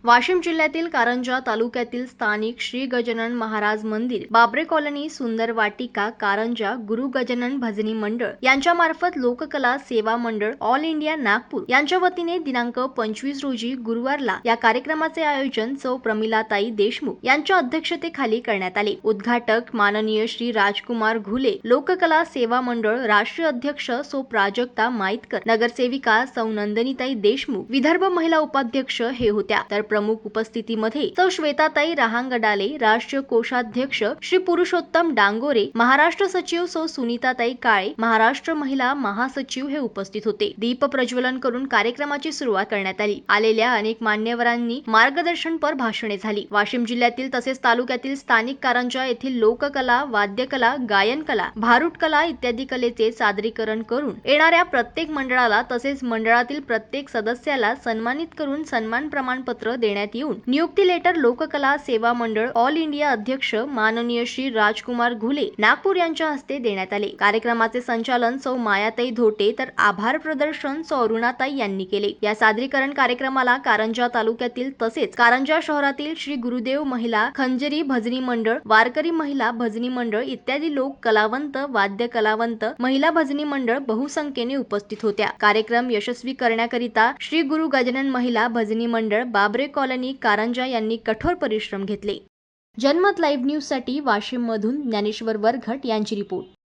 वाशिम जिल्ह्यातील कारंजा तालुक्यातील स्थानिक श्री गजानन महाराज मंदिर, बाबरे कॉलनी, सुंदर वाटिका, कारंजा गुरु गजानन भजनी मंडळ यांच्या मार्फत लोककला सेवा मंडळ ऑल इंडिया नागपूर यांच्या वतीने दिनांक 25 रोजी गुरुवारला या कार्यक्रमाचे आयोजन सौ प्रमिलाताई देशमुख यांच्या अध्यक्षतेखाली करण्यात आले। उद्घाटक माननीय श्री राजकुमार घुले, लोककला सेवा मंडळ राष्ट्रीय अध्यक्ष सौ प्राजक्ता माईतकर, नगरसेविका सौ नंदनीताई देशमुख, विदर्भ महिला उपाध्यक्ष हे होत्या। तर प्रमुख उपस्थितीमध्ये सौ श्वेताताई रहांगडाले, राष्ट्रीय कोषाध्यक्ष श्री पुरुषोत्तम डांगोरे, महाराष्ट्र सचिव सौ सुनीताताई काळे, महाराष्ट्र महिला महासचिव हे उपस्थित होते। दीप प्रज्वलन करून कार्यक्रमाची सुरुवात करण्यात आली। आलेल्या अनेक मान्यवरांनी मार्गदर्शनपर भाषणे झाली। वाशिम जिल्ह्यातील तसेच तालुक्यातील स्थानिक कारंजा येथील लोककला, वाद्यकला, गायनकला, भारुड कला इत्यादी कलेचे सादरीकरण करून येणाऱ्या प्रत्येक मंडळाला तसेच मंडळातील प्रत्येक सदस्याला सन्मानित करून सन्मान प्रमाणपत्र देण्यात येऊन नियुक्ती लेटर लोककला सेवा मंडळ ऑल इंडिया अध्यक्ष माननीय श्री राजकुमार घुले नागपूर यांच्या हस्ते देण्यात आले। कार्यक्रमाचे संचालन सौ मायाताई धोटे तर आभार प्रदर्शन सौ अरुणाताई यांनी केले। या सादरीकरण कार्यक्रमाला कारंजा तालुक्यातील तसेच कारंजा शहरातील श्री गुरुदेव महिला खंजरी भजनी मंडळ, वारकरी महिला भजनी मंडळ इत्यादी लोक कलावंत, वाद्य कलावंत, महिला भजनी मंडळ बहुसंख्येने उपस्थित होत्या। कार्यक्रम यशस्वी करण्याकरिता श्री गुरु गजानन महिला भजनी मंडळ, बाबरे कॉलनी, कारंजा यांनी कठोर परिश्रम घेतले। जनमत लाईव्ह न्यूज साठी वाशिम मधून ज्ञानेश्वर वरघट यांची रिपोर्ट।